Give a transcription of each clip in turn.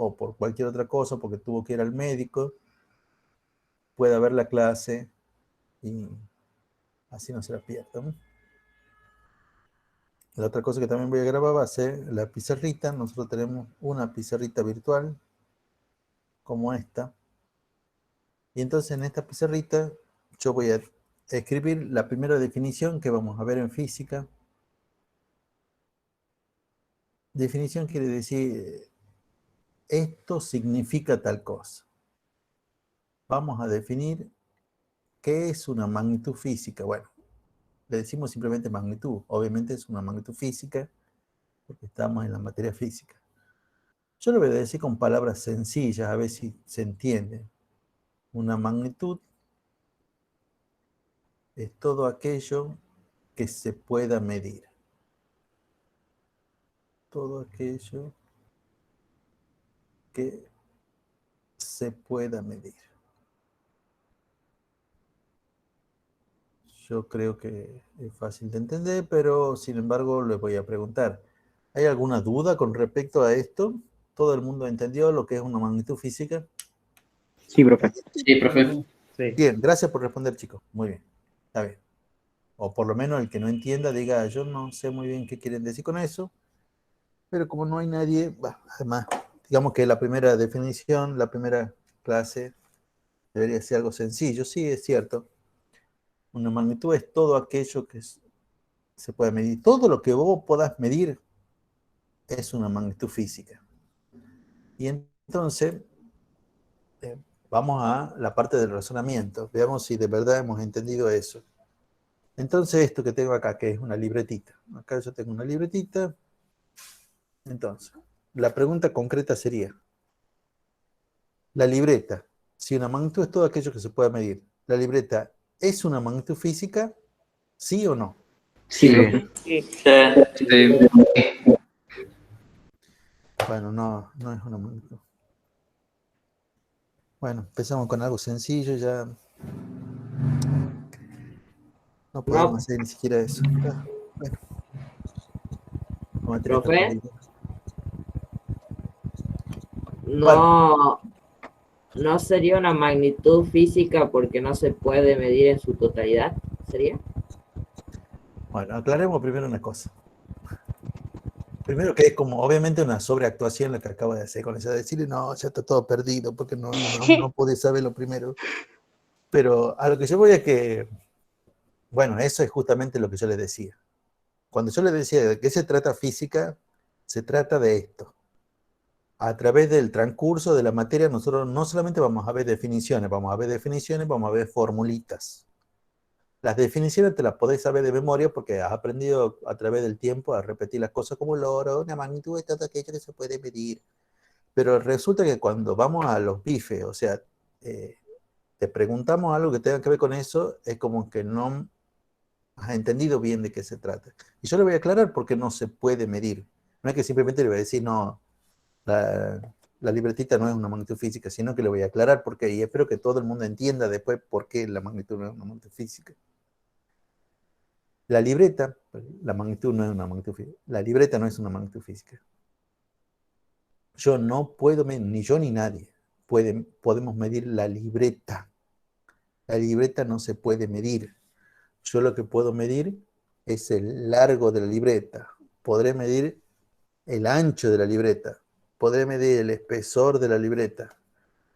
o por cualquier otra cosa, porque tuvo que ir al médico, pueda ver la clase y así no se la pierda, ¿no? La otra cosa que también voy a grabar va a ser la pizarrita. Nosotros tenemos una pizarrita virtual como esta. Y entonces en esta pizarrita yo voy a escribir la primera definición que vamos a ver en física. Definición quiere decir, esto significa tal cosa. Vamos a definir qué es una magnitud física. Bueno, le decimos simplemente magnitud. Obviamente es una magnitud física porque estamos en la materia física. Yo lo voy a decir con palabras sencillas, a ver si se entiende. Una magnitud es todo aquello que se pueda medir. Todo aquello que se pueda medir. Yo creo que es fácil de entender, pero sin embargo les voy a preguntar. ¿Hay alguna duda con respecto a esto? ¿Todo el mundo entendió lo que es una magnitud física? Sí, profe. Sí, profe. Sí. Bien, gracias por responder, chicos. Muy bien, está bien. O por lo menos el que no entienda diga, yo no sé muy bien qué quieren decir con eso, pero como no hay nadie, bah, además, digamos que la primera definición, la primera clase, debería ser algo sencillo. Sí, es cierto. Una magnitud es todo aquello que se puede medir. Todo lo que vos podás medir es una magnitud física. Y entonces, vamos a la parte del razonamiento. Veamos si de verdad hemos entendido eso. Entonces, esto que tengo acá, que es una libretita. Acá yo tengo una libretita. Entonces, la pregunta concreta sería, la libreta, si una magnitud es todo aquello que se puede medir, ¿la libreta es una magnitud física? ¿Sí o no? Sí, profe. Sí. Sí. Bueno, no es una magnitud. Bueno, empezamos con algo sencillo, ya no podemos No, hacer ni siquiera eso. Bueno, vamos a tener que profe, aprender. no sería una magnitud física porque no se puede medir en su totalidad, ¿sería? Bueno, aclaremos primero una cosa. Primero que es como obviamente una sobreactuación lo que acaba de hacer con eso de decirle, no, ya está todo perdido porque no pude saber lo primero. Pero a lo que yo voy a que, bueno, eso es justamente lo que yo les decía. Cuando yo les decía de qué se trata física, se trata de esto. A través del transcurso de la materia, nosotros no solamente vamos a ver definiciones, vamos a ver formulitas. Las definiciones te las podés saber de memoria porque has aprendido a través del tiempo a repetir las cosas como el oro, una magnitud de todo aquello que se puede medir. Pero resulta que cuando vamos a los bifes, o sea, te preguntamos algo que tenga que ver con eso, es como que no has entendido bien de qué se trata. Y yo le voy a aclarar por qué no se puede medir. No es que simplemente le voy a decir, no, la libretita no es una magnitud física, sino que le voy a aclarar por qué. Y espero que todo el mundo entienda después por qué la magnitud no es una magnitud física. La libreta, la magnitud no es una magnitud física. La libreta no es una magnitud física. Yo no puedo medir, ni yo ni nadie, podemos medir la libreta. La libreta no se puede medir. Yo lo que puedo medir es el largo de la libreta. Podré medir el ancho de la libreta. Podré medir el espesor de la libreta.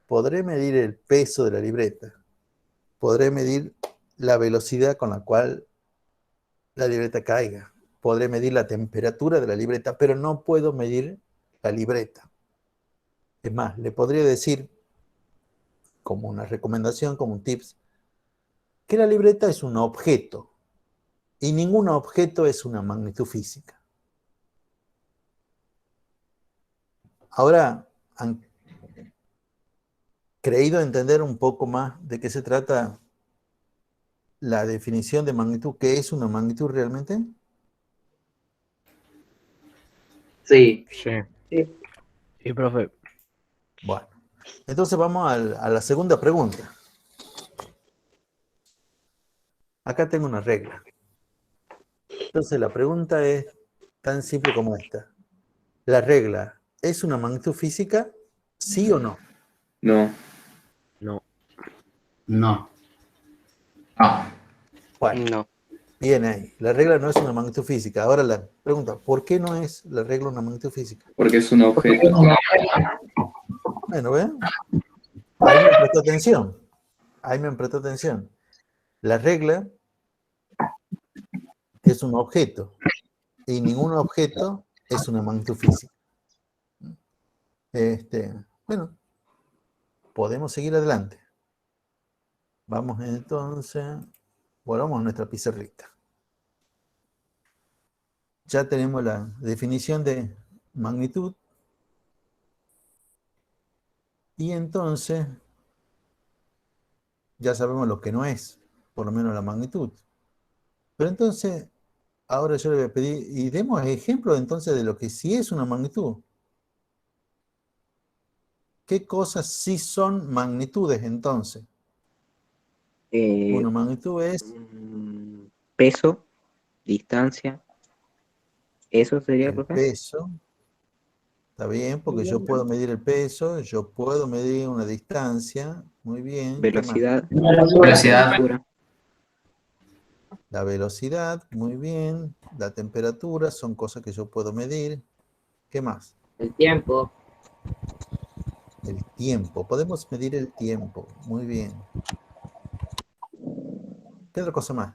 Podré medir el peso de la libreta. Podré medir la velocidad con la cual la libreta caiga. Podré medir la temperatura de la libreta, pero no puedo medir la libreta. Es más, le podría decir, como una recomendación, como un tips, que la libreta es un objeto y ningún objeto es una magnitud física. Ahora han creído entender un poco más de qué se trata la definición de magnitud, qué es una magnitud realmente. Sí. Sí. Sí, profe. Bueno, entonces vamos a la segunda pregunta. Acá tengo una regla. Entonces la pregunta es tan simple como esta. ¿La regla es una magnitud física? ¿Sí o no? No. No. No. Ah. Bueno, No. bien ahí. La regla no es una magnitud física. Ahora la pregunta, ¿por qué no es la regla una magnitud física? Porque es un objeto. Bueno, ¿ven? Ahí me prestó atención. Ahí me prestó atención. La regla es un objeto y ningún objeto es una magnitud física. Bueno, podemos seguir adelante. Vamos entonces, volvamos a nuestra pizarrita. Ya tenemos la definición de magnitud. Y entonces ya sabemos lo que no es, por lo menos la magnitud. Pero entonces, ahora yo le voy a pedir, y demos ejemplo entonces de lo que sí es una magnitud. ¿Qué cosas sí son magnitudes entonces? Una magnitud es Peso, distancia. Eso sería, el profe. peso. Está bien, porque yo puedo medir el peso, yo puedo medir una distancia. Muy bien. ¿Qué más? Velocidad. Velocidad. Temperatura. La velocidad, muy bien. La temperatura son cosas que yo puedo medir. ¿Qué más? El tiempo. El tiempo. Podemos medir el tiempo. Muy bien. ¿Qué otra cosa más?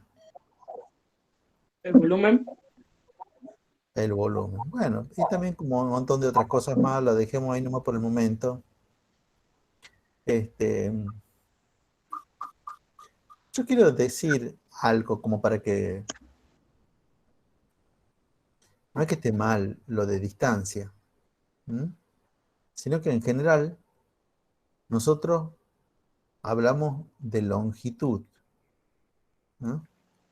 El volumen. El volumen. Bueno, y también como un montón de otras cosas más, la dejemos ahí nomás por el momento. Yo quiero decir algo como para que no es que esté mal lo de distancia, sino que en general nosotros hablamos de longitud, ¿no?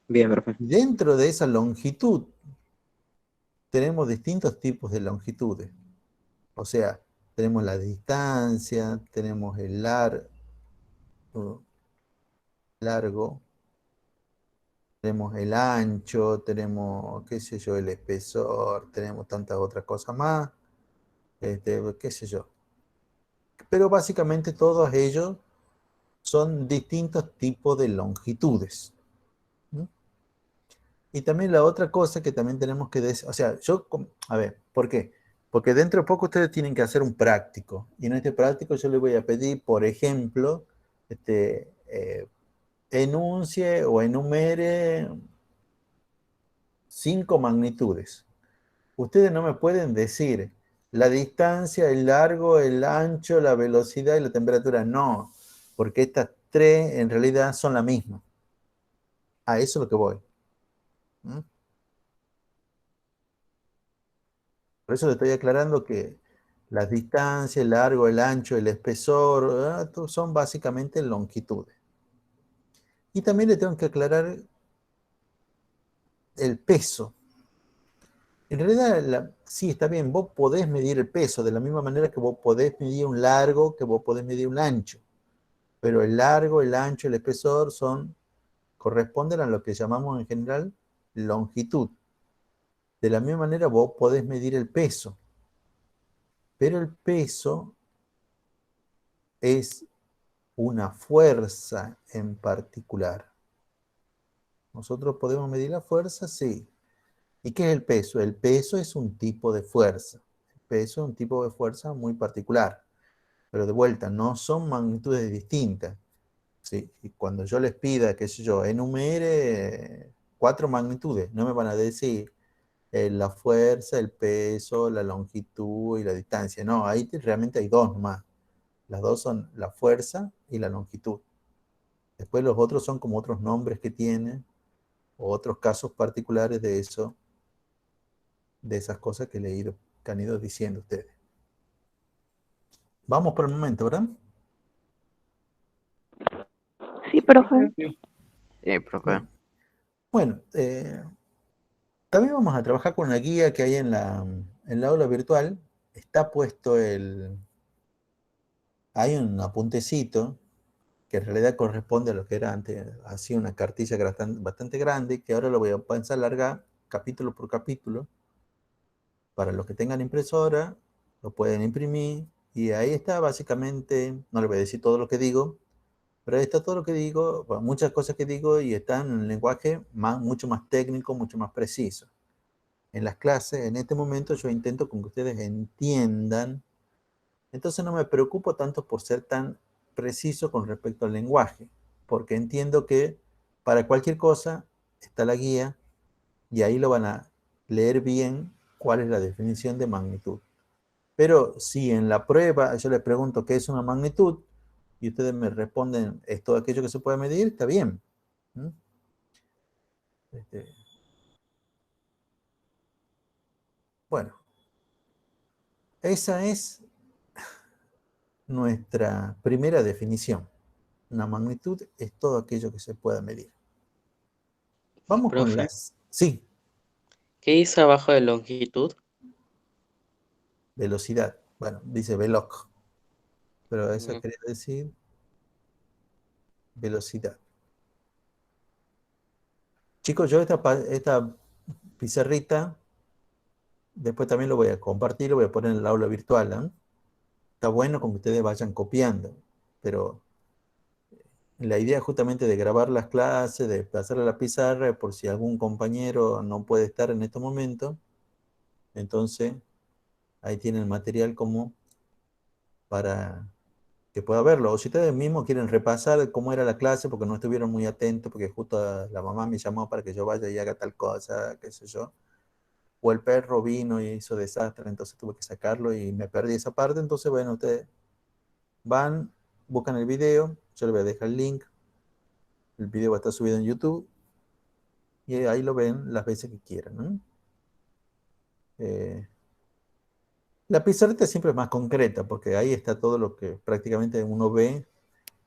Bien, profe. Y dentro de esa longitud tenemos distintos tipos de longitudes. O sea, tenemos la distancia, tenemos el largo, tenemos el ancho, tenemos, qué sé yo, el espesor, tenemos tantas otras cosas más, qué sé yo. Pero básicamente todos ellos son distintos tipos de longitudes. ¿No? Y también la otra cosa que también tenemos que decir, o sea, a ver, ¿por qué? Porque dentro de poco ustedes tienen que hacer un práctico. Y en este práctico yo les voy a pedir, por ejemplo, enuncie o enumere 5 magnitudes. Ustedes no me pueden decir la distancia, el largo, el ancho, la velocidad y la temperatura. No, porque estas tres en realidad son la misma. A eso es lo que voy. ¿Mm? Por eso le estoy aclarando que las distancias, el largo, el ancho, el espesor, son básicamente longitudes. Y también le tengo que aclarar el peso. En realidad, sí, está bien, vos podés medir el peso de la misma manera que vos podés medir un largo, que vos podés medir un ancho. Pero el largo, el ancho, el espesor corresponden a lo que llamamos en general longitud. De la misma manera vos podés medir el peso, pero el peso es una fuerza en particular. ¿Nosotros podemos medir la fuerza? Sí. ¿Y qué es el peso? El peso es un tipo de fuerza. El peso es un tipo de fuerza muy particular. Pero de vuelta, no son magnitudes distintas. ¿Sí? Y cuando yo les pida, qué sé yo, enumere 4 magnitudes, no me van a decir la fuerza, el peso, la longitud y la distancia. No, ahí realmente hay 2 nomás. Las 2 son la fuerza y la longitud. Después los otros son como otros nombres que tienen, o otros casos particulares de eso, de esas cosas que han ido diciendo ustedes. Vamos por el momento, ¿verdad? Sí, profe. Sí, profe. Bueno, también vamos a trabajar con la guía que hay en la aula virtual. Está puesto hay un apuntecito que en realidad corresponde a lo que era antes, así una cartilla bastante grande, que ahora lo voy a pensar largar capítulo por capítulo. Para los que tengan impresora, lo pueden imprimir Y ahí está básicamente, no le voy a decir todo lo que digo, pero ahí está todo lo que digo, bueno, muchas cosas que digo y están en un lenguaje mucho más técnico, mucho más preciso. En las clases, en este momento yo intento con que ustedes entiendan, entonces no me preocupo tanto por ser tan preciso con respecto al lenguaje, porque entiendo que para cualquier cosa está la guía y ahí lo van a leer bien cuál es la definición de magnitud. Pero si en la prueba yo les pregunto qué es una magnitud y ustedes me responden es todo aquello que se puede medir, está bien. ¿Mm? Bueno, esa es nuestra primera definición. Una magnitud es todo aquello que se pueda medir. Vamos con Profe, las... Sí, ¿qué dice abajo de longitud? velocidad. Bueno, dice veloc, pero eso Mm, quería decir velocidad. Chicos, yo esta pizarrita, después también lo voy a compartir, lo voy a poner en el aula virtual. ¿Eh? Está bueno con que ustedes vayan copiando, pero la idea justamente de grabar las clases, de pasar a la pizarra, por si algún compañero no puede estar en este momento, entonces ahí tienen el material como para que pueda verlo. O si ustedes mismos quieren repasar cómo era la clase porque no estuvieron muy atentos, porque justo la mamá me llamó para que yo vaya y haga tal cosa, qué sé yo. O el perro vino y hizo desastre, entonces tuve que sacarlo y me perdí esa parte. Entonces, bueno, ustedes van, buscan el video, yo les voy a dejar el link. El video va a estar subido en YouTube y ahí lo ven las veces que quieran. ¿No? La pizarrita siempre es más concreta porque ahí está todo lo que prácticamente uno ve,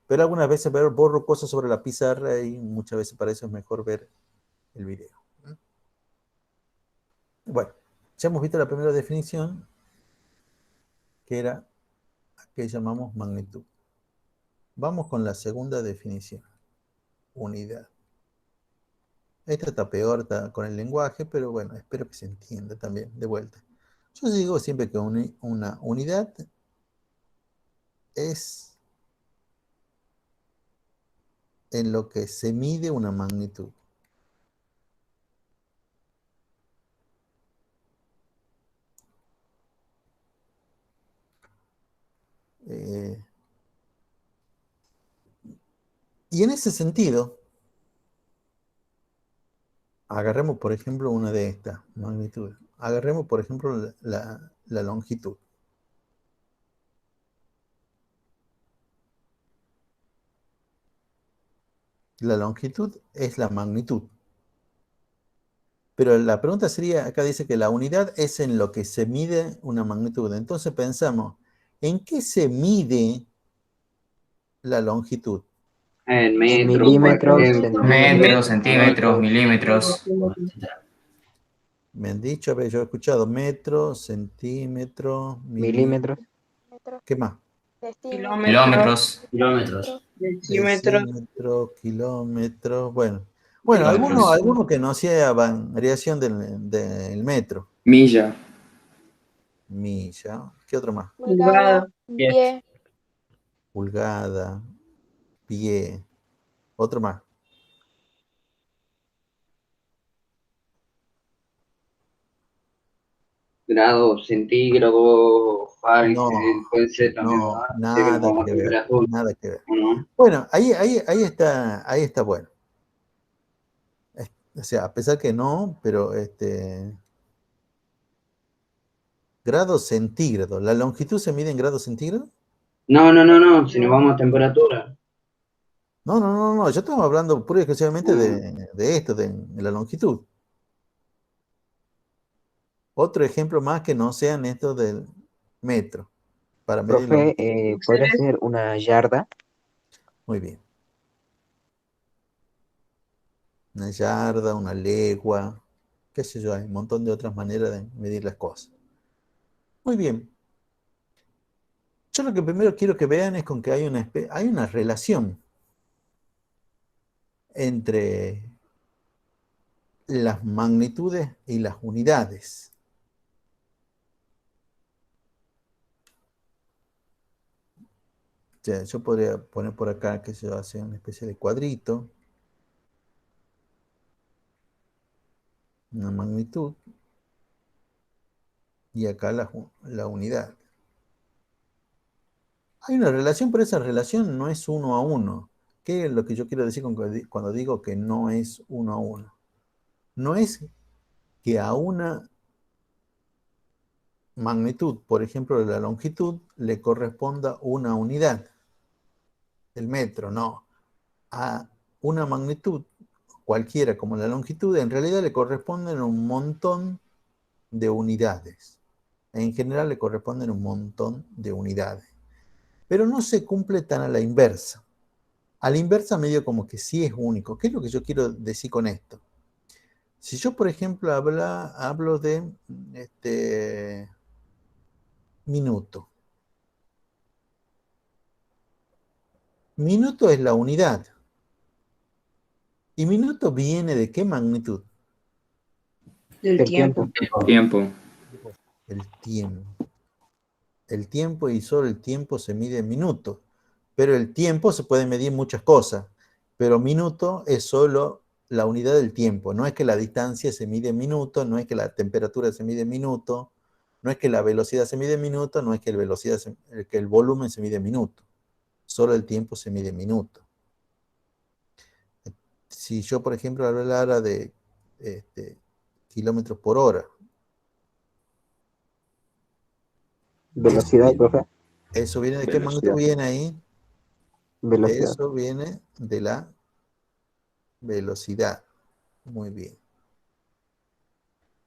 pero algunas veces borro cosas sobre la pizarra y muchas veces para eso es mejor ver el video. ¿No? Bueno, ya hemos visto la primera definición, que era la que llamamos magnitud. Vamos con la segunda definición, unidad. Esta está peor con el lenguaje, pero bueno, espero que se entienda también de vuelta. Yo digo siempre que una unidad es en lo que se mide una magnitud. Eh, y en ese sentido, agarremos por ejemplo una de estas magnitudes. Agarremos por ejemplo la longitud. La longitud es la magnitud. Pero la pregunta sería, acá dice que la unidad es en lo que se mide una magnitud. Entonces pensamos, ¿en qué se mide la longitud? En En metros, por milímetros, ejemplo. centímetros. Metros, centímetros, milímetros. Me han dicho, a ver, yo he escuchado metro, centímetro, Milímetros. ¿qué más? Kilómetros. Kilómetros. Decímetros. Decímetro, kilómetro, bueno. Bueno, Kilómetros. alguno que no sea variación del metro. Milla. Milla, ¿qué otro más? Pulgada. Pie, Pulgada, pie, otro más. Grado centígrado, Fahrenheit, No, puede ser también, no, ¿verdad? Sí, nada como que ver, temperatura, nada que ver. ¿o no? Bueno, ahí está bueno. O sea, a pesar que no, pero grados centígrados. ¿La longitud se mide en grados centígrados? No, si nos vamos a temperatura. No, yo estaba hablando pura y exclusivamente de esto, de la longitud. Otro ejemplo más que no sean estos del metro, para medir Profe, longitud. ¿podría ser una yarda? Muy bien. Una yarda, una legua, qué sé yo, hay un montón de otras maneras de medir las cosas. Muy bien. Yo lo que primero quiero que vean es con que hay una relación entre las magnitudes y las unidades. sea, yo podría poner por acá que se hace una especie de cuadrito, una magnitud, y acá la unidad. Hay una relación, pero esa relación no es 1 a 1. ¿Qué es lo que yo quiero decir cuando digo que no es 1 a 1? No es que a una magnitud, por ejemplo, de la longitud, le corresponda una unidad, el metro, no. A una magnitud cualquiera como la longitud, en realidad le corresponden un montón de unidades. En general le corresponden un montón de unidades. Pero no se cumple tan a la inversa. A la inversa medio como que sí es único. ¿Qué es lo que yo quiero decir con esto? Si yo, por ejemplo, hablo de minuto. Minuto es la unidad. ¿Y minuto viene de qué magnitud? Del tiempo. Tiempo. El tiempo. El tiempo, y solo el tiempo se mide en minutos. Pero el tiempo se puede medir muchas cosas. Pero minuto es solo la unidad del tiempo. No es que la distancia se mide en minutos, no es que la temperatura se mide en minutos, no es que la velocidad se mide en minutos, no es que el volumen se mide en minutos. Solo el tiempo se mide en minutos. Si yo, por ejemplo, hablara de kilómetros por hora. Velocidad, profe. ¿Eso viene de qué magnitud viene ahí? Velocidad. Eso viene de la velocidad. Muy bien.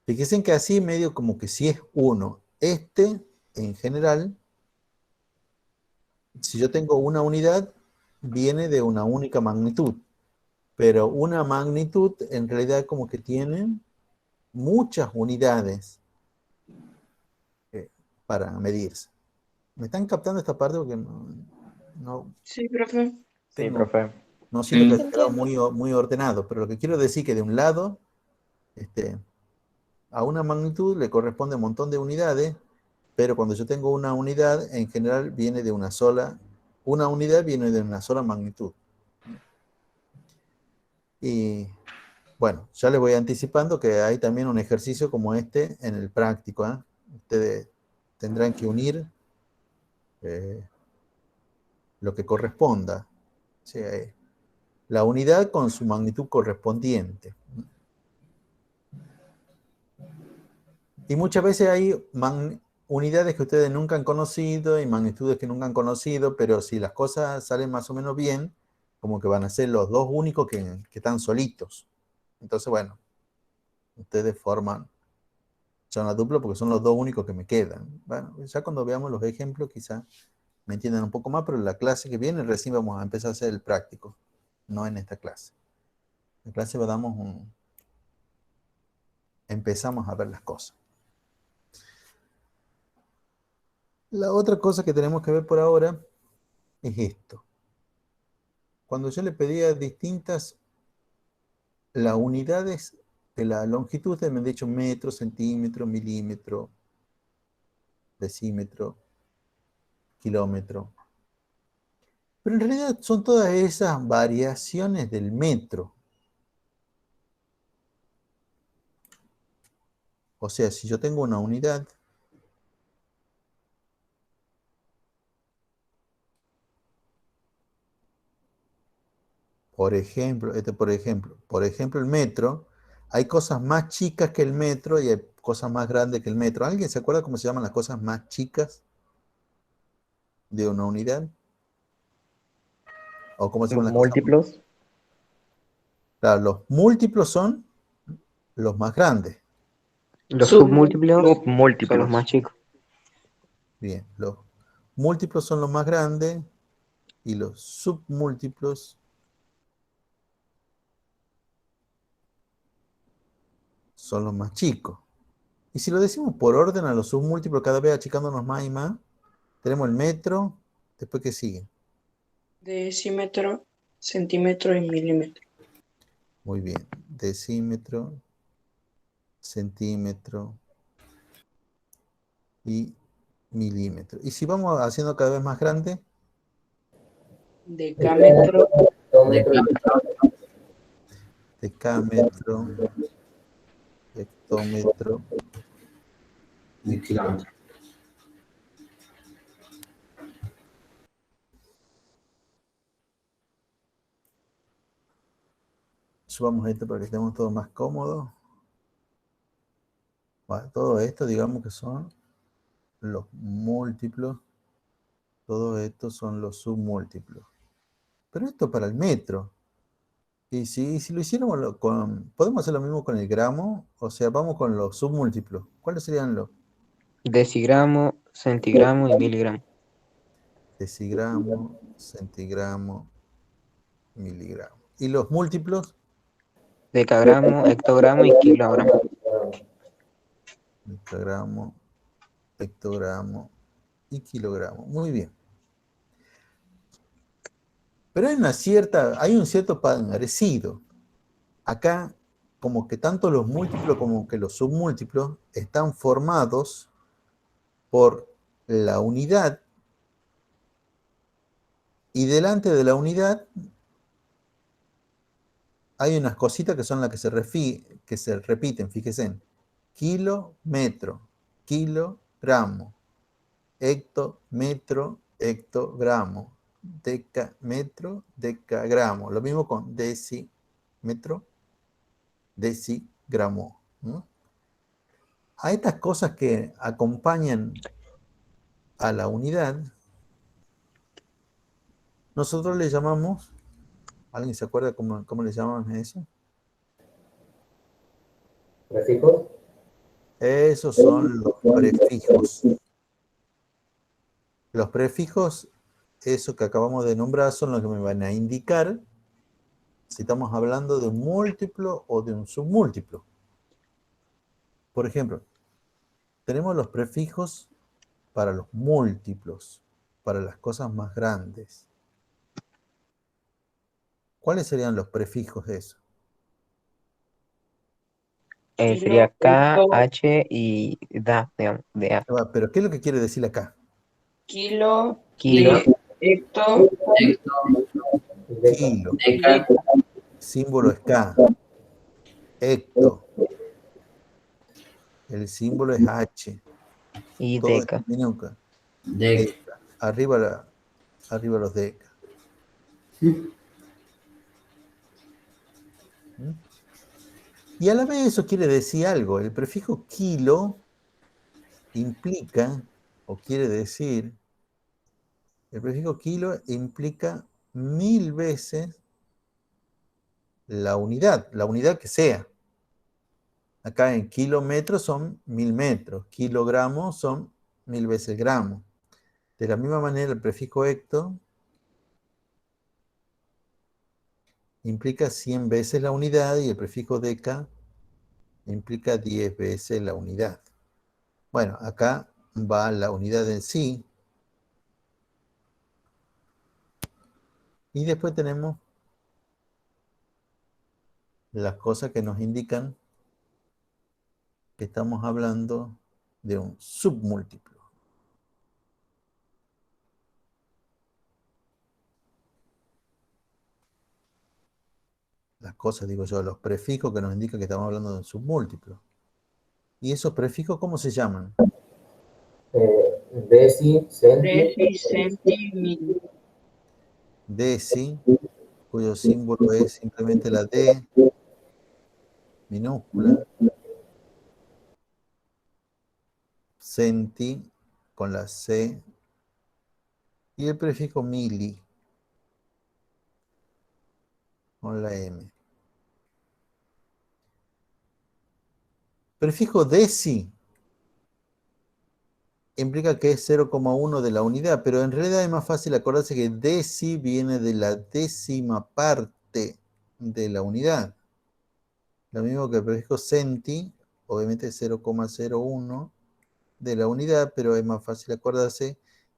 Fíjense que así medio como que si es uno. En general, si yo tengo una unidad, viene de una única magnitud. Pero una magnitud en realidad como que tiene muchas unidades para medirse. ¿Me están captando esta parte? Porque no Sí, profe. Sí, profe. no siento que Sí. haya quedado muy ordenado, pero lo que quiero decir que de un lado, a una magnitud le corresponde un montón de unidades, pero cuando yo tengo una unidad, en general viene de una sola magnitud. Y bueno, ya les voy anticipando que hay también un ejercicio como este en el práctico, ¿eh? Ustedes tendrán que unir lo que corresponda. ¿Sí? La unidad con su magnitud correspondiente. Y muchas veces hay unidades que ustedes nunca han conocido y magnitudes que nunca han conocido, pero si las cosas salen más o menos bien, como que van a ser los dos únicos que están solitos. Entonces, bueno, ustedes forman zona dupla porque son los dos únicos que me quedan. Bueno, ya cuando veamos los ejemplos quizás me entiendan un poco más, pero en la clase que viene recién vamos a empezar a hacer el práctico, no en esta clase. En la clase empezamos a ver las cosas. La otra cosa que tenemos que ver por ahora es esto. Cuando yo le pedía las unidades de la longitud, me han dicho metro, centímetro, milímetro, decímetro, kilómetro. Pero en realidad son todas esas variaciones del metro. O sea, si yo tengo una unidad, por ejemplo, el metro, hay cosas más chicas que el metro y hay cosas más grandes que el metro. ¿Alguien se acuerda cómo se llaman las cosas más chicas de una unidad? ¿O cómo se llaman las cosas más... Múltiplos. Claro, los múltiplos son los más grandes. Los submúltiplos son los Submúltiplos. más chicos. Bien, los múltiplos son los más grandes y los submúltiplos son los más chicos. Y si lo decimos por orden a los submúltiplos, cada vez achicándonos más y más, tenemos el metro, después ¿qué sigue? Decímetro, centímetro y milímetro. Muy bien, decímetro, centímetro y milímetro. Y si vamos haciendo cada vez más grande, decámetro, decámetro, hectómetro, De kilómetro. subamos esto para que estemos todos más cómodos. Bueno, todo esto, digamos que son los múltiplos, todo esto son los submúltiplos. Pero esto para el metro. Y si lo hiciéramos podemos hacer lo mismo con el gramo, o sea, vamos con los submúltiplos. ¿Cuáles serían los? Decigramo, centigramo y miligramo. Decigramo, centigramo, miligramo. ¿Y los múltiplos? Decagramo, hectogramo y kilogramo. Microgramo, hectogramo y kilogramo. Muy bien. Pero hay un cierto parecido. Acá, como que tanto los múltiplos como que los submúltiplos están formados por la unidad, y delante de la unidad hay unas cositas que son las que se repiten, fíjense en kilo, metro, kilogramo, hectómetro, hectogramo, decametro, decagramo. Lo mismo con decímetro, decigramo, ¿no? A estas cosas que acompañan a la unidad, nosotros le llamamos, ¿alguien se acuerda cómo le llamamos a eso? ¿Prefijos? Esos son los prefijos. Los prefijos, eso que acabamos de nombrar, son los que me van a indicar si estamos hablando de un múltiplo o de un submúltiplo. Por ejemplo, tenemos los prefijos para los múltiplos, para las cosas más grandes. ¿Cuáles serían los prefijos de eso? Sería K, H y DA, digamos, DA. Pero ¿qué es lo que quiere decir acá? kilo, Kilo, hecto, Kilo. Símbolo es K. Hecto. El símbolo es H. y Todo deca. en minuca. Deca. Arriba los deca. Y a la vez eso quiere decir algo. El prefijo kilo implica, o quiere decir, el prefijo kilo implica 1000 veces la unidad que sea. Acá en kilómetros son 1000 metros, kilogramos son 1000 veces gramo. De la misma manera, el prefijo hecto implica 100 veces la unidad y el prefijo deca implica 10 veces la unidad. Bueno, acá va la unidad en sí. Y después tenemos las cosas que nos indican que estamos hablando de un submúltiplo. Las cosas, digo yo, los prefijos que nos indican que estamos hablando de un submúltiplo. ¿Y esos prefijos cómo se llaman? Deci, centi, mil. Deci, cuyo símbolo es simplemente la D minúscula. Centi, con la C. Y el prefijo mili, con la M. Prefijo deci implica que es 0,1 de la unidad, pero en realidad es más fácil acordarse que deci viene de la décima parte de la unidad. Lo mismo que el prefijo centi, obviamente es 0,01 de la unidad, pero es más fácil acordarse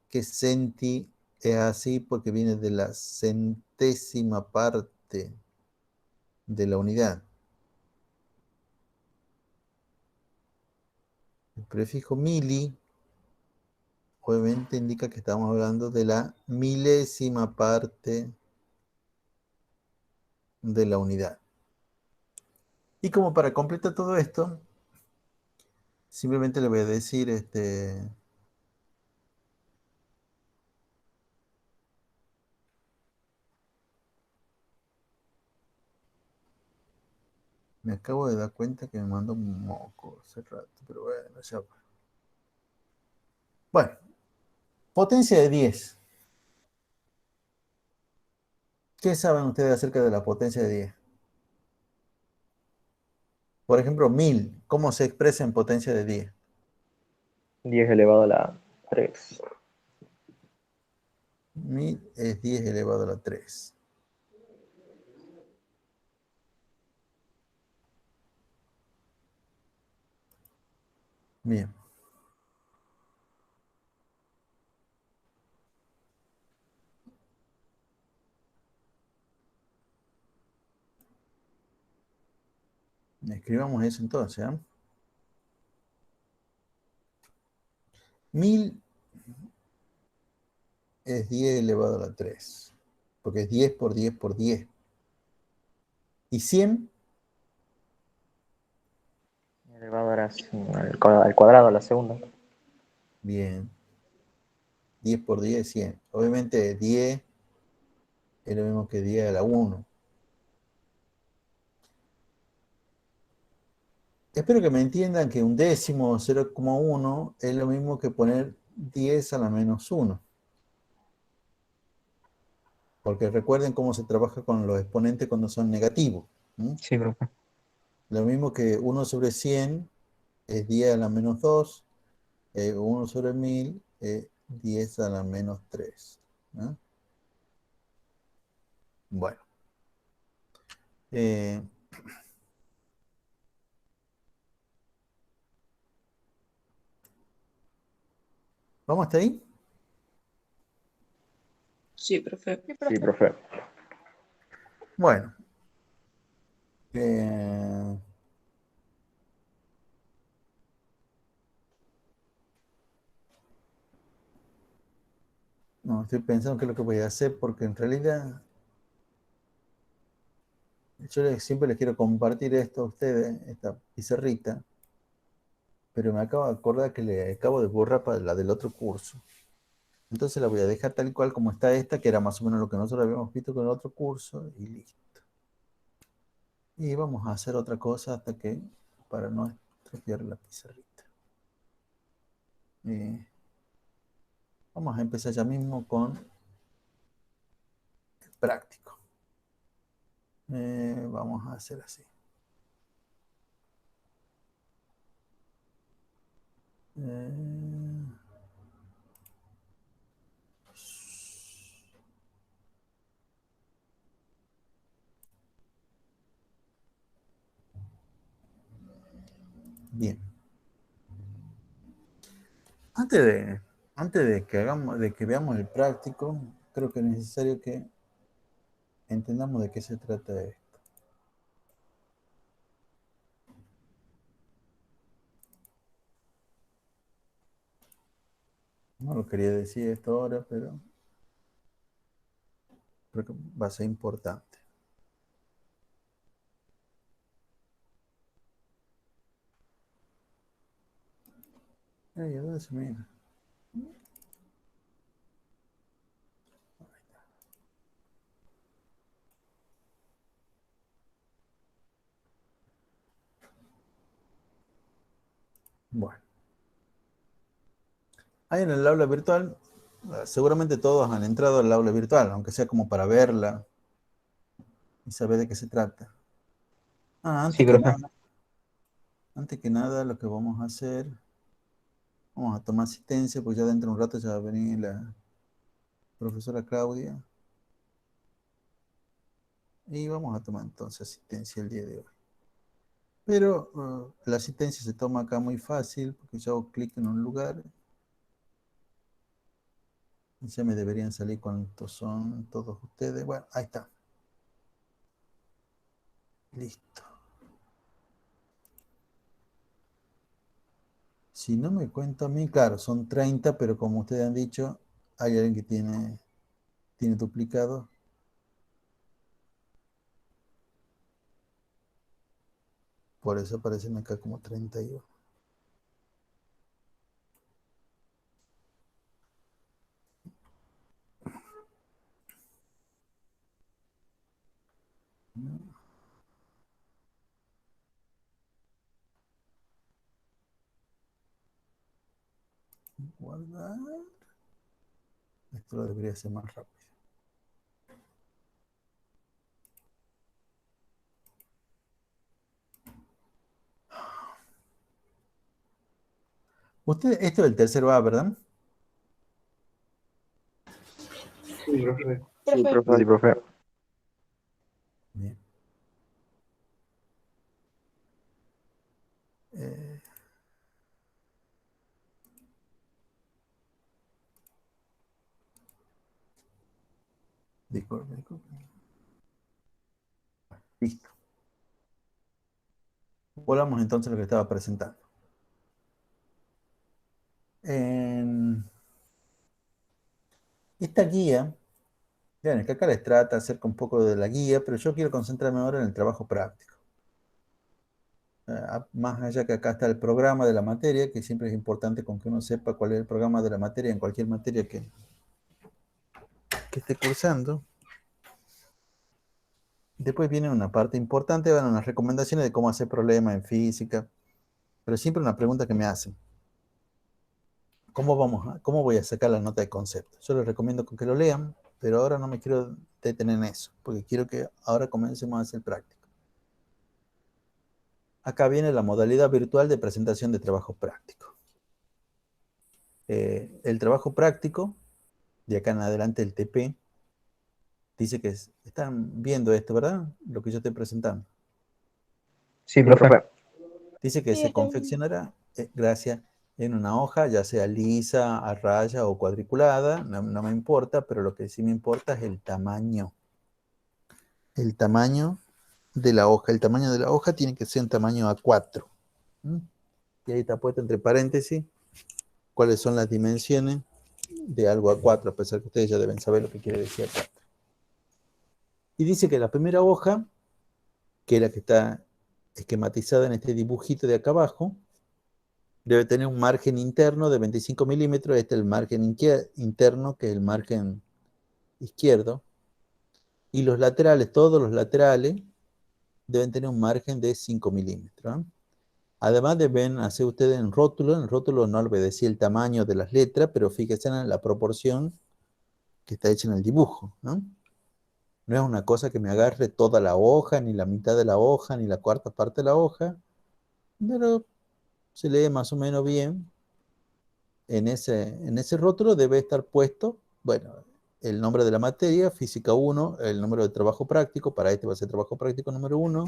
que centi es así porque viene de la centésima parte de la unidad. El prefijo mili obviamente indica que estamos hablando de la milésima parte de la unidad. Y como para completar todo esto, simplemente le voy a decir me acabo de dar cuenta que me mandó un moco hace rato, pero bueno, ya. Bueno, potencia de 10. ¿Qué saben ustedes acerca de la potencia de 10? Por ejemplo, 1000. ¿Cómo se expresa en potencia de 10? 10 elevado a la 3. 1000 es 10 elevado a la 3. Bien. Escribamos eso entonces. 1000 es 10 elevado a la 3. Porque es 10 por 10 por 10. ¿Y 100? Elevado a la, al cuadrado a la segunda. Bien. 10 por 10 es 100. Obviamente 10 es lo mismo que 10 a la 1. Espero que me entiendan que un décimo 0,1 es lo mismo que poner 10 a la menos 1. Porque recuerden cómo se trabaja con los exponentes cuando son negativos. Sí, profe. Lo mismo que 1 sobre 100 es 10 a la menos 2. 1 sobre 1000 es 10 a la menos 3. ¿No? Bueno. ¿Vamos hasta ahí? Sí, profe. Sí, profe. Bueno. No, estoy pensando qué es lo que voy a hacer porque en realidad yo siempre les quiero compartir esto a ustedes, esta pizarrita, pero me acabo de acordar que le acabo de borrar para la del otro curso. Entonces la voy a dejar tal cual como está esta, que era más o menos lo que nosotros habíamos visto con el otro curso, y listo. Y vamos a hacer otra cosa hasta que, para no estropear la pizarrita. Vamos a empezar ya mismo con el práctico. Vamos a hacer así. Bien. Antes de que veamos el práctico, creo que es necesario que entendamos de qué se trata esto. No lo quería decir esto ahora, pero creo que va a ser importante. Ay, ¿a dónde se mira? Bueno. Ahí en el aula virtual, seguramente todos han entrado al aula virtual, aunque sea como para verla y saber de qué se trata. Sí, profe. Antes que nada, lo que vamos a hacer, vamos a tomar asistencia, pues ya dentro de un rato ya va a venir la profesora Claudia. Y vamos a tomar entonces asistencia el día de hoy. Pero la asistencia se toma acá muy fácil, porque yo hago clic en un lugar y ya me deberían salir cuántos son todos ustedes. Bueno, ahí está. Listo. Si no me cuento a mí, claro, son 30, pero como ustedes han dicho, hay alguien que tiene duplicado. Por eso aparecen acá como 31. Guardar. Esto lo debería ser más rápido. Usted, esto es el tercero A, ¿verdad? Sí, profe. Sí, profe. Sí, profe. Bien. Eh, disculpe. Listo. Volvamos entonces a lo que estaba presentando. En esta guía, vean, es que acá les trata acerca un poco de la guía, pero yo quiero concentrarme ahora en el trabajo práctico. Más allá que acá está el programa de la materia, que siempre es importante con que uno sepa cuál es el programa de la materia en cualquier materia que esté cursando. Después viene una parte importante, van unas recomendaciones de cómo hacer problemas en física, pero siempre una pregunta que me hacen. ¿Cómo voy a sacar la nota de concepto? Yo les recomiendo que lo lean, pero ahora no me quiero detener en eso, porque quiero que ahora comencemos a hacer práctica. Acá viene la modalidad virtual de presentación de trabajo práctico. El trabajo práctico, de acá en adelante el TP, dice que están viendo esto, ¿verdad? Lo que yo estoy presentando. Sí, profe. Dice que se confeccionará, gracias, en una hoja, ya sea lisa, a raya o cuadriculada, no me importa, pero lo que sí me importa es el tamaño. El tamaño de la hoja. El tamaño de la hoja tiene que ser un tamaño A4. Y ahí está puesto entre paréntesis cuáles son las dimensiones de algo A4, a pesar que ustedes ya deben saber lo que quiere decir A4. Y dice que la primera hoja, que es la que está esquematizada en este dibujito de acá abajo, debe tener un margen interno de 25 milímetros. Este es el margen interno, que es el margen izquierdo. Y los laterales, todos los laterales, deben tener un margen de 5 milímetros. Además deben hacer ustedes en el rótulo no obedece el tamaño de las letras, pero fíjense en la proporción que está hecha en el dibujo, ¿no? No es una cosa que me agarre toda la hoja, ni la mitad de la hoja, ni la cuarta parte de la hoja, pero se lee más o menos bien. En ese rótulo debe estar puesto, bueno, el nombre de la materia, física 1, el número de trabajo práctico, para este va a ser trabajo práctico número 1,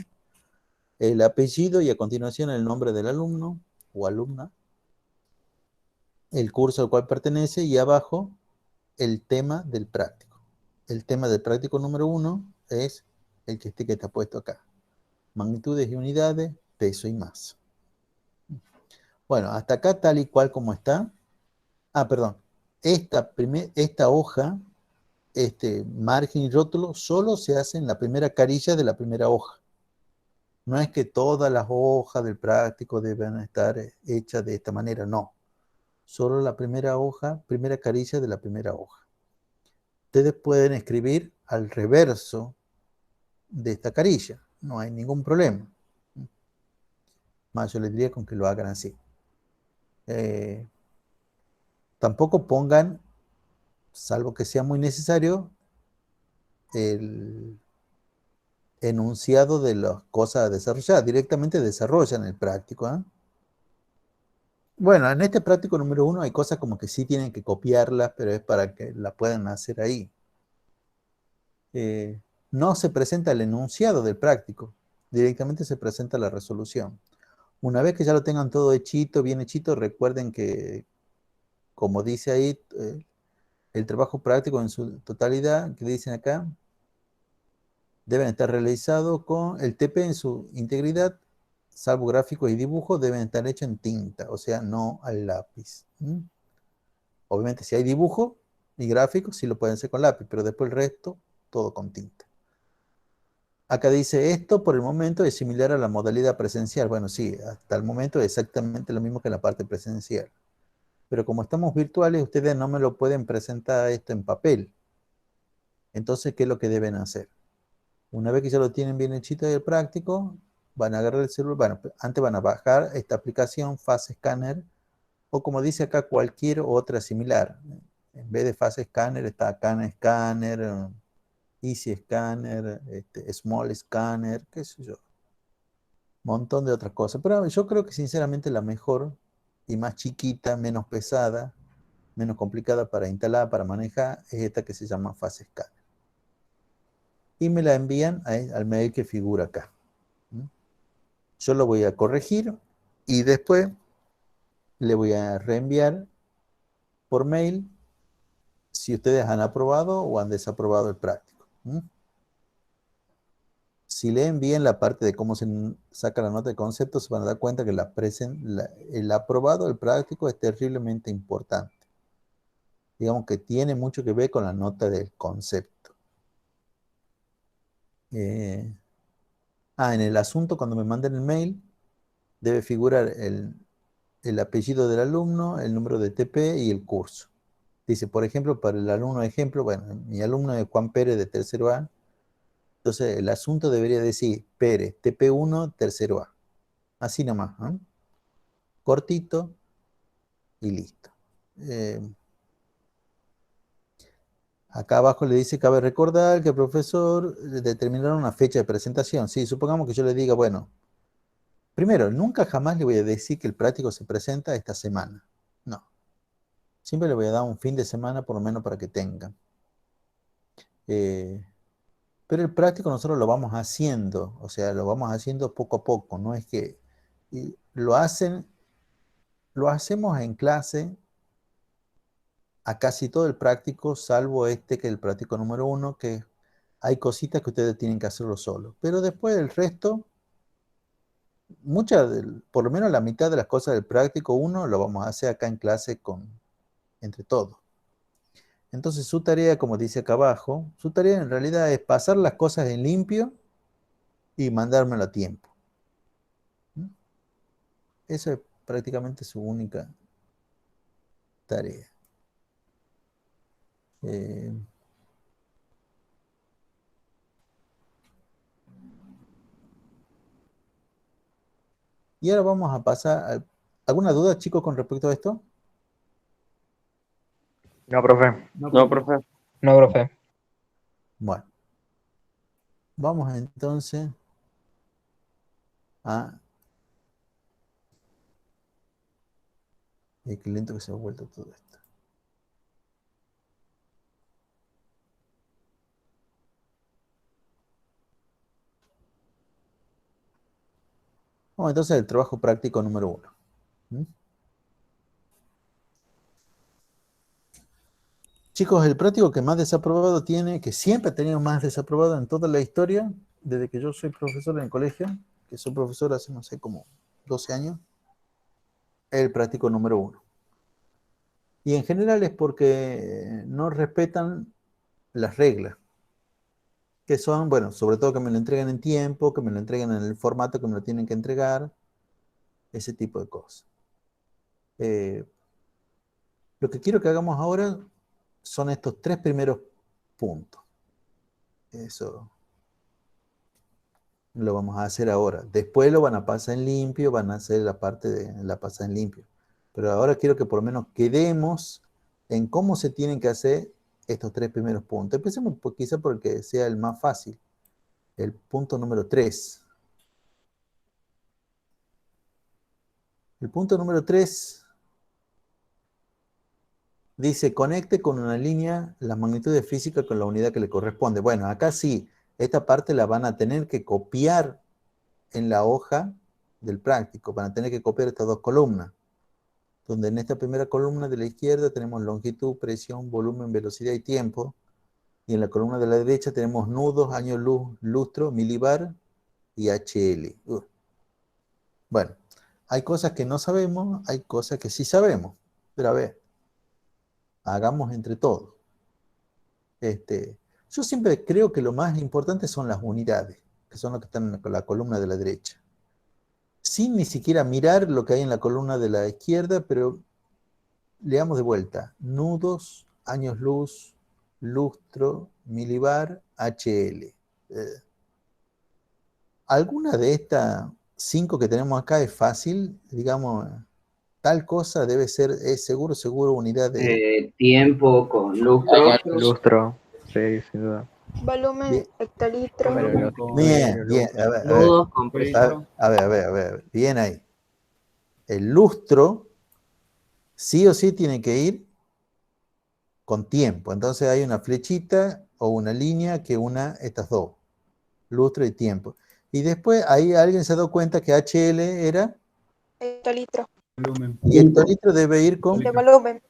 el apellido y a continuación el nombre del alumno o alumna, el curso al cual pertenece y abajo el tema del práctico. El tema del práctico número 1 es el que está puesto acá. Magnitudes y unidades, peso y masa. Bueno, hasta acá tal y cual como está. Perdón. Esta hoja, este margen y rótulo, solo se hace en la primera carilla de la primera hoja. No es que todas las hojas del práctico deben estar hechas de esta manera, no. Solo la primera hoja, primera carilla de la primera hoja. Ustedes pueden escribir al reverso de esta carilla, no hay ningún problema. Más yo les diría con que lo hagan así. Tampoco pongan, salvo que sea muy necesario, el enunciado de las cosas a desarrollar. Directamente desarrollan el práctico. Bueno, en este práctico número 1 hay cosas como que sí tienen que copiarlas, pero es para que la puedan hacer ahí. No se presenta el enunciado del práctico, directamente se presenta la resolución. Una vez que ya lo tengan todo hechito, bien hechito, recuerden que, como dice ahí, el trabajo práctico en su totalidad, que dicen acá, deben estar realizados con el TP en su integridad salvo gráficos y dibujos, deben estar hechos en tinta, o sea, no al lápiz. Obviamente, si hay dibujo y gráficos, sí lo pueden hacer con lápiz, pero después el resto, todo con tinta. Acá dice, esto por el momento es similar a la modalidad presencial. Bueno, sí, hasta el momento es exactamente lo mismo que la parte presencial. Pero como estamos virtuales, ustedes no me lo pueden presentar esto en papel. Entonces, ¿qué es lo que deben hacer? Una vez que ya lo tienen bien hechito y el práctico, van a agarrar el celular, bueno, antes van a bajar esta aplicación Face Scanner, o como dice acá, cualquier otra similar. En vez de Face Scanner está Can Scanner, Easy Scanner, Small Scanner, qué sé yo. Montón de otras cosas. Pero yo creo que sinceramente la mejor y más chiquita, menos pesada, menos complicada para instalar, para manejar, es esta que se llama Face Scanner. Y me la envían al mail que figura acá. Yo lo voy a corregir y después le voy a reenviar por mail si ustedes han aprobado o han desaprobado el práctico. Si leen bien la parte de cómo se saca la nota de concepto, se van a dar cuenta que el aprobado del práctico es terriblemente importante. Digamos que tiene mucho que ver con la nota del concepto. En el asunto, cuando me manden el mail, debe figurar el apellido del alumno, el número de TP y el curso. Dice, por ejemplo, para el alumno ejemplo, bueno, mi alumno es Juan Pérez de tercero A. Entonces, el asunto debería decir Pérez, TP1, tercero A. Así nomás, ¿eh? Cortito y listo. Acá abajo le dice, cabe recordar que el profesor determinará una fecha de presentación. Sí, supongamos que yo le diga, bueno, primero, nunca jamás le voy a decir que el práctico se presenta esta semana. No. Siempre le voy a dar un fin de semana por lo menos para que tengan. Pero el práctico nosotros lo vamos haciendo, o sea, lo vamos haciendo poco a poco. No es que lo hacemos en clase a casi todo el práctico, salvo que es el práctico número 1, que hay cositas que ustedes tienen que hacerlo solo. Pero después el resto, por lo menos la mitad de las cosas del práctico 1 lo vamos a hacer acá en clase entre todos. Entonces su tarea, como dice acá abajo, su tarea en realidad es pasar las cosas en limpio y mandármelo a tiempo. Eso es prácticamente su única tarea. Y ahora vamos a pasar ¿alguna duda, chicos, con respecto a esto? No, profe. No, profe. No, profe. Bueno. Vamos entonces a... Qué lento que se ha vuelto todo esto. Vamos entonces al trabajo práctico número 1. Chicos, el práctico que más desaprobado tiene, que siempre ha tenido más desaprobado en toda la historia, desde que yo soy profesor en el colegio, que soy profesor hace, no sé, como 12 años, es el práctico número 1. Y en general es porque no respetan las reglas, que son, bueno, sobre todo que me lo entreguen en tiempo, que me lo entreguen en el formato que me lo tienen que entregar, ese tipo de cosas. Lo que quiero que hagamos ahora son estos 3 primeros puntos. Eso lo vamos a hacer ahora. Después lo van a pasar en limpio, van a hacer la parte de la pasada en limpio. Pero ahora quiero que por lo menos quedemos en cómo se tienen que hacer estos 3 primeros puntos. Empecemos quizá por el que sea el más fácil. El punto número 3. El punto número 3 dice, conecte con una línea las magnitudes físicas con la unidad que le corresponde. Bueno, acá sí, esta parte la van a tener que copiar en la hoja del práctico. Van a tener que copiar estas 2 columnas. Donde en esta primera columna de la izquierda tenemos longitud, presión, volumen, velocidad y tiempo. Y en la columna de la derecha tenemos nudos, años luz, lustro, milibar y HL. Bueno, hay cosas que no sabemos, hay cosas que sí sabemos. Pero a ver, hagamos entre todos. Yo siempre creo que lo más importante son las unidades, que son las que están en la columna de la derecha. Sin ni siquiera mirar lo que hay en la columna de la izquierda, pero leamos de vuelta. Nudos, años luz, lustro, milibar, HL. ¿Alguna de estas 5 que tenemos acá es fácil? Digamos, tal cosa debe ser, es seguro unidad de... Tiempo con lustro. Lustro. Sí, sin duda. Volumen, Bien. hectolitro. Bueno, Bien, bien. A ver, Nudos, compresión. a ver. Bien ahí. El lustro sí o sí tiene que ir con tiempo. Entonces hay una flechita o una línea que una estas dos. Lustro y tiempo. Y después ahí alguien se ha dado cuenta que HL era... Hectolitro. Y el hectolitro debe ir con... De volumen.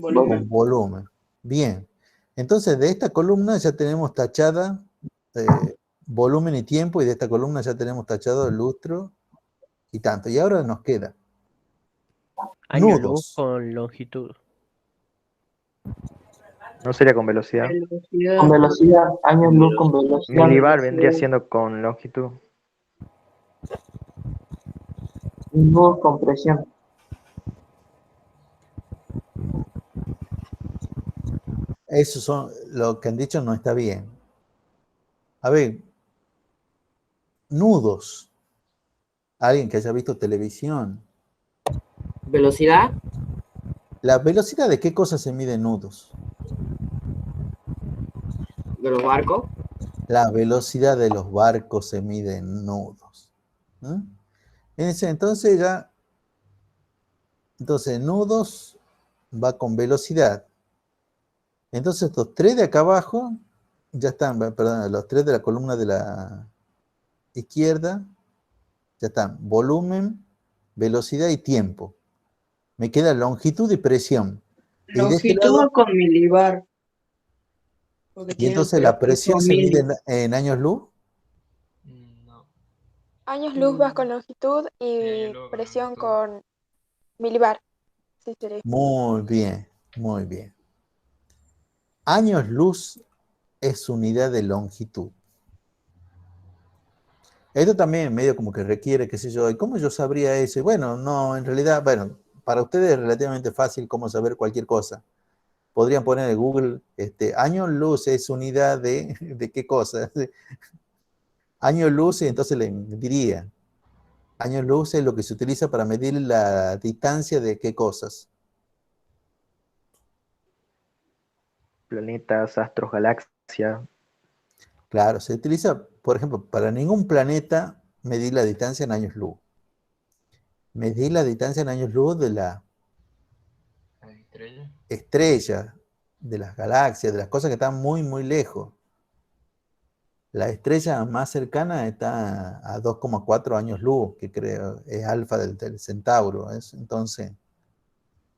Con volumen. Bien. Entonces, de esta columna ya tenemos tachada volumen y tiempo, y de esta columna ya tenemos tachado el lustro y tanto. Y ahora nos queda Año luz nudos. con longitud. No sería con velocidad. Con velocidad, años luz con velocidad. Milibar vendría siendo con longitud. Nudos con presión. Eso son lo que han dicho, no está bien. A ver, nudos. Alguien que haya visto televisión. Velocidad, ¿La velocidad de qué cosa se mide en nudos? de los barcos. La velocidad de los barcos se mide en nudos. ¿Mm? Entonces ya, nudos va con velocidad. Entonces estos 3 de acá abajo ya están, perdón, los 3 de la columna de la izquierda ya están. Volumen, velocidad y tiempo. Me queda longitud y presión. Y de este Longitud lado, con milibar. Porque y tiene entonces la presión se mide mil. en años luz. Años luz vas con longitud y presión con milibar. Sí, sería. Muy bien, muy bien. Años luz es unidad de longitud. Esto también medio como que requiere, qué sé yo, ¿y cómo yo sabría eso? Y bueno, no, en realidad, bueno, para ustedes es relativamente fácil cómo saber cualquier cosa. Podrían poner en Google, años luz es unidad de qué cosa. Años luz, y entonces le diría, años luz es lo que se utiliza para medir la distancia de qué cosas. Planetas, astros, galaxias. Claro, se utiliza, por ejemplo, para ningún planeta medir la distancia en años luz. Medir la distancia en años luz de la estrella, de las galaxias, de las cosas que están muy, muy lejos. La estrella más cercana está a 2,4 años luz, que creo es Alfa del Centauro. Entonces,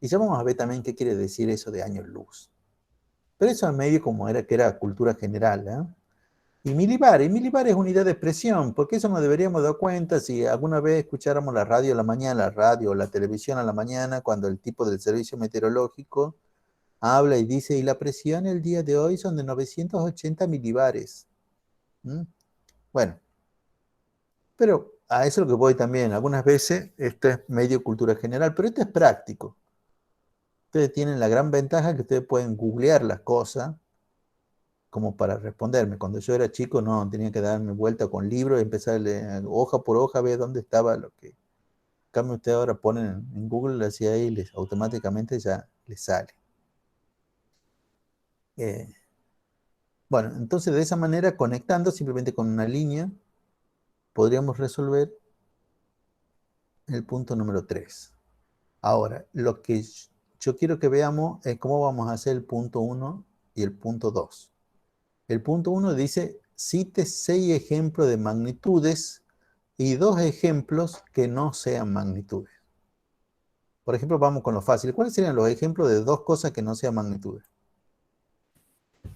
y ya vamos a ver también qué quiere decir eso de años luz. Pero eso es medio como que era cultura general, ¿eh? Y milibar es unidad de presión, porque eso nos deberíamos dar cuenta si alguna vez escucháramos la radio a la mañana, la radio o la televisión a la mañana, cuando el tipo del servicio meteorológico habla y dice, y la presión el día de hoy son de 980 milibares. ¿Mm? Bueno, pero a eso es lo que voy también. Algunas veces esto es medio cultura general, pero esto es práctico. Ustedes tienen la gran ventaja que ustedes pueden googlear las cosas como para responderme. Cuando yo era chico no tenía que darme vuelta con libros y empezar a leer hoja por hoja a ver dónde estaba lo que... En cambio ustedes ahora ponen en Google, así ahí automáticamente ya les sale. Bueno, entonces de esa manera, conectando simplemente con una línea, podríamos resolver el punto número 3. Ahora, lo que yo quiero que veamos es cómo vamos a hacer el punto 1 y el punto 2. El punto 1 dice, cite 6 ejemplos de magnitudes y 2 ejemplos que no sean magnitudes. Por ejemplo, vamos con lo fácil. ¿Cuáles serían los ejemplos de 2 cosas que no sean magnitudes?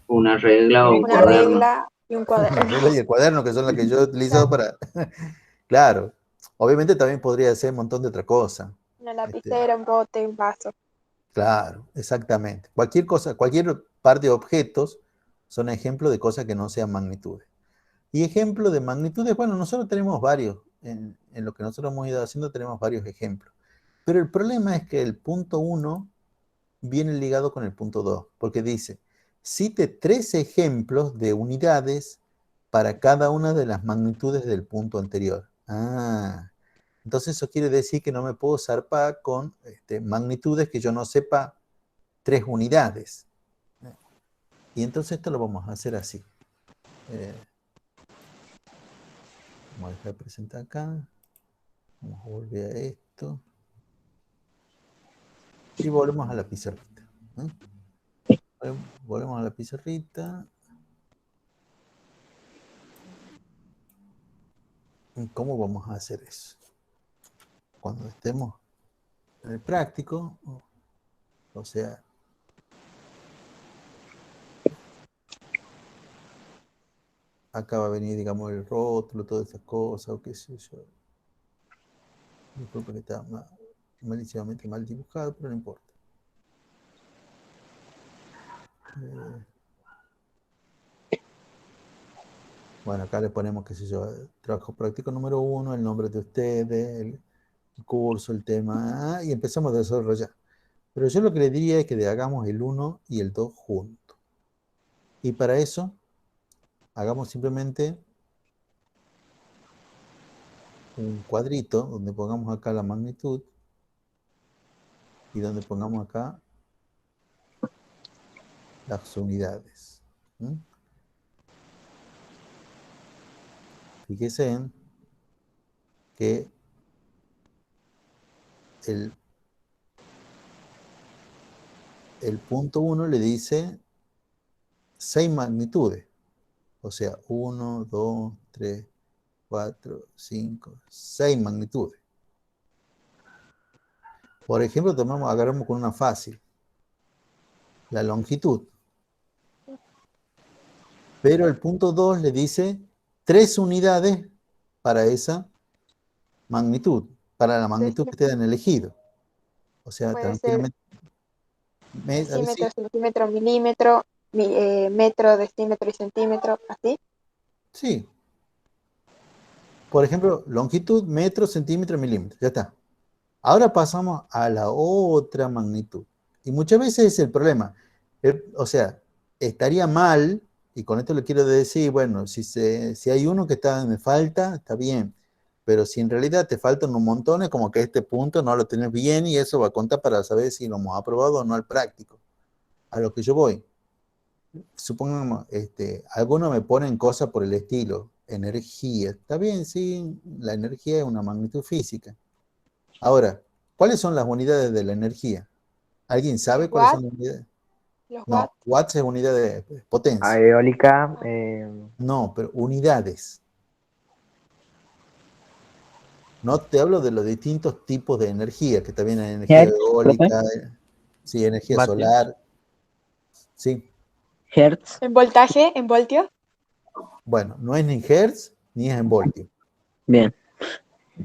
Una regla o un Una cuaderno. regla y un cuaderno. La regla y el cuaderno, que son las que yo he utilizado para... Claro. Obviamente también podría ser un montón de otra cosa. Una lapicera, un bote, un vaso. Claro, exactamente. Cualquier cosa, cualquier par de objetos son ejemplos de cosas que no sean magnitudes. Y ejemplos de magnitudes, bueno, nosotros tenemos varios. En lo que nosotros hemos ido haciendo tenemos varios ejemplos. Pero el problema es que el punto 1 viene ligado con el punto 2, porque dice, cite 3 ejemplos de unidades para cada una de las magnitudes del punto anterior. Entonces eso quiere decir que no me puedo zarpar con magnitudes que yo no sepa 3 unidades. Y entonces esto lo vamos a hacer así. Vamos a dejar de presentar acá. Vamos a volver a esto. Y volvemos a la pizarrita. Volvemos a la pizarrita. ¿Cómo vamos a hacer eso? Cuando estemos en el práctico, o sea, acá va a venir, digamos, el rótulo, todas esas cosas, o qué sé yo. Disculpa que está malísimamente mal dibujado, pero no importa. Bueno, acá le ponemos, qué sé yo, trabajo práctico número 1, el nombre de ustedes, el curso, el tema, y empezamos a desarrollar. Pero yo lo que le diría es que hagamos el 1 y el 2 juntos. Y para eso, hagamos simplemente un cuadrito donde pongamos acá la magnitud y donde pongamos acá las unidades. Fíjense en que el punto 1 le dice 6 magnitudes. O sea, 1, 2, 3, 4, 5, 6 magnitudes. Por ejemplo, agarramos con una fácil. La longitud. Pero el punto 2 le dice 3 unidades para esa magnitud, para la magnitud que ustedes han elegido. O sea, tranquilamente. Decímetro, centímetro, milímetro, metro, decímetro y centímetro, ¿así? Sí. Por ejemplo, longitud, metro, centímetro, milímetro. Ya está. Ahora pasamos a la otra magnitud. Y muchas veces es el problema. O sea, estaría mal, y con esto le quiero decir, bueno, si hay uno que me falta, está bien. Pero si en realidad te faltan un montón, es como que este punto no lo tenés bien y eso va a contar para saber si lo hemos aprobado o no al práctico. A lo que yo voy. Supongamos, algunos me ponen cosas por el estilo, energía. Está bien, sí, la energía es una magnitud física. Ahora, ¿cuáles son las unidades de la energía? ¿Alguien sabe cuáles son las unidades? No, watts es unidad de potencia. Eólica. No, pero unidades. No te hablo de los distintos tipos de energía, que también hay energía eólica, sí, energía solar. Sí. Hertz. ¿En voltaje? ¿En voltio? Bueno, no es ni hertz ni es en voltio. Bien.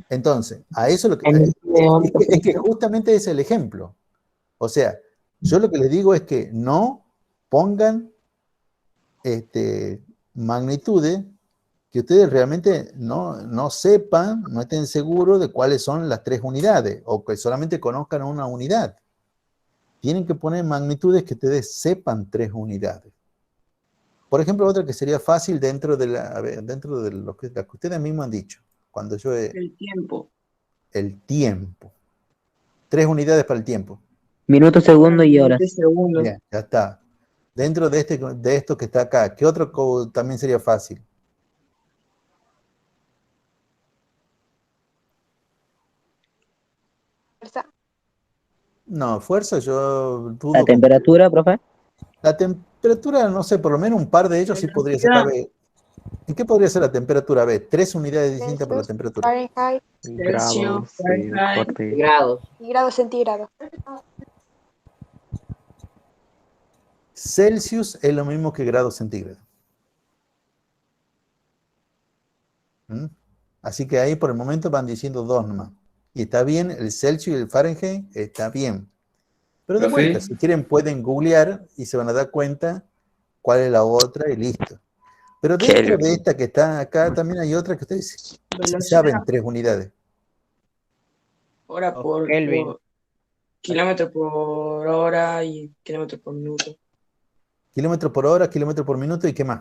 Entonces, a eso lo que es que justamente es el ejemplo. O sea, yo lo que les digo es que no pongan magnitudes que ustedes realmente no sepan, no estén seguros de cuáles son las 3 unidades, o que solamente conozcan una unidad. Tienen que poner magnitudes que ustedes sepan 3 unidades. Por ejemplo, otra que sería fácil dentro de lo que ustedes mismos han dicho. Cuando yo el tiempo. El tiempo. 3 unidades para el tiempo. Minutos, segundos y horas. Bien, ya está. Dentro de esto que está acá, ¿qué otro también sería fácil? Fuerza. No, fuerza yo dudo. ¿La temperatura, profe? La temperatura, no sé, por lo menos un par de ellos sí podría ser. ¿En qué podría ser la temperatura? B, 3 unidades distintas por la temperatura. Fahrenheit. Grados. Grados. Y grados centígrados. Celsius es lo mismo que grados centígrados. Así que ahí por el momento van diciendo 2 nomás. Y está bien, el Celsius y el Fahrenheit está bien. Pero de Profe. vuelta, si quieren pueden googlear y se van a dar cuenta cuál es la otra y listo. Pero dentro de esta que está acá también hay otra que ustedes sí saben 3 unidades. Hora por Kelvin. kilómetro por hora y kilómetro por minuto. Kilómetro por hora, kilómetro por minuto y qué más.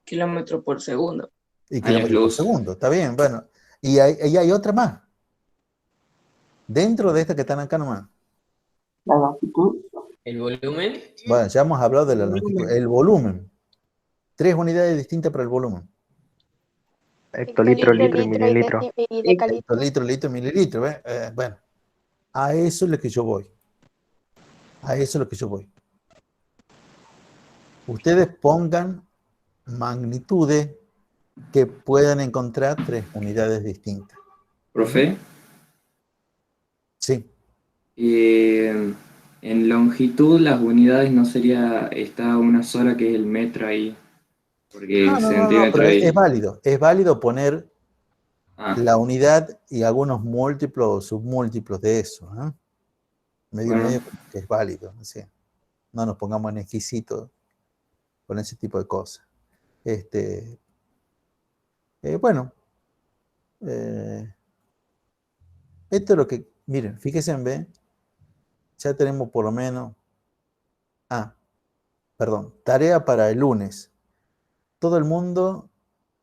Kilómetro por segundo. Y kilómetro por luz. segundo, está bien, bueno. Y hay otra más. Dentro de esta que están acá nomás. La longitud. ¿El volumen? Bueno, ya hemos hablado de la longitud. El volumen. 3 unidades distintas para el volumen. Hectolitro, litro y mililitro. Y decalitro. Litro, mililitro. Bueno, a eso es lo que yo voy. A eso es lo que yo voy. Ustedes pongan magnitudes que puedan encontrar 3 unidades distintas. Profe, Sí. en longitud las unidades no sería, está una sola que es el metro ahí, porque No, el no, centímetro pero ahí. es válido poner Ah, la unidad y algunos múltiplos o submúltiplos de eso. Medio Bueno. medio que es válido. ¿Sí? No nos pongamos en exquisitos con ese tipo de cosas. Bueno, esto es lo que, miren, fíjense en B, ya tenemos por lo menos, perdón, tarea para el lunes. Todo el mundo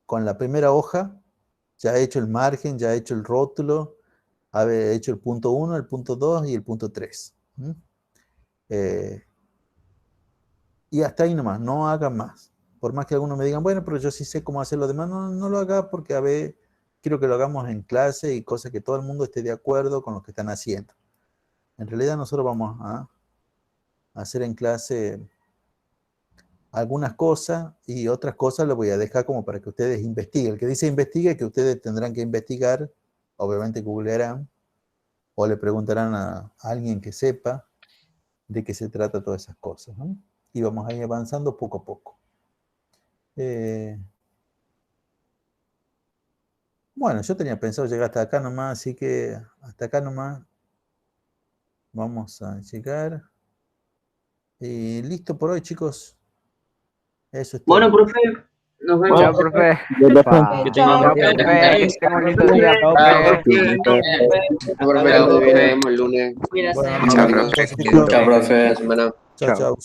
con la primera hoja ya ha hecho el margen, ya ha hecho el rótulo, ha hecho el punto 1, el punto 2 y el punto 3. Y hasta ahí nomás, no hagan más. Por más que algunos me digan, bueno, pero yo sí sé cómo hacer lo demás, no lo haga porque a ver, quiero que lo hagamos en clase y cosas que todo el mundo esté de acuerdo con lo que están haciendo. En realidad nosotros vamos a hacer en clase algunas cosas y otras cosas lo voy a dejar como para que ustedes investiguen. El que dice investigue, que ustedes tendrán que investigar, obviamente googlearán o le preguntarán a alguien que sepa de qué se trata todas esas cosas, ¿no? Y vamos a ir avanzando poco a poco. Bueno, yo tenía pensado llegar hasta acá nomás, así que hasta acá nomás vamos a llegar. Y listo por hoy, chicos. Eso es todo. Bueno, profe, nos vemos. Chao, profe. Chao. Que tenga un lindo día, profe. Nos vemos el lunes. Bueno, Chao, nos profe. vemos. Chao, profe. Semana. Chao, chao.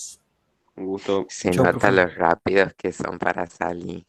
Un gusto. Se Chao, nota profe. los rápidos que son para salir.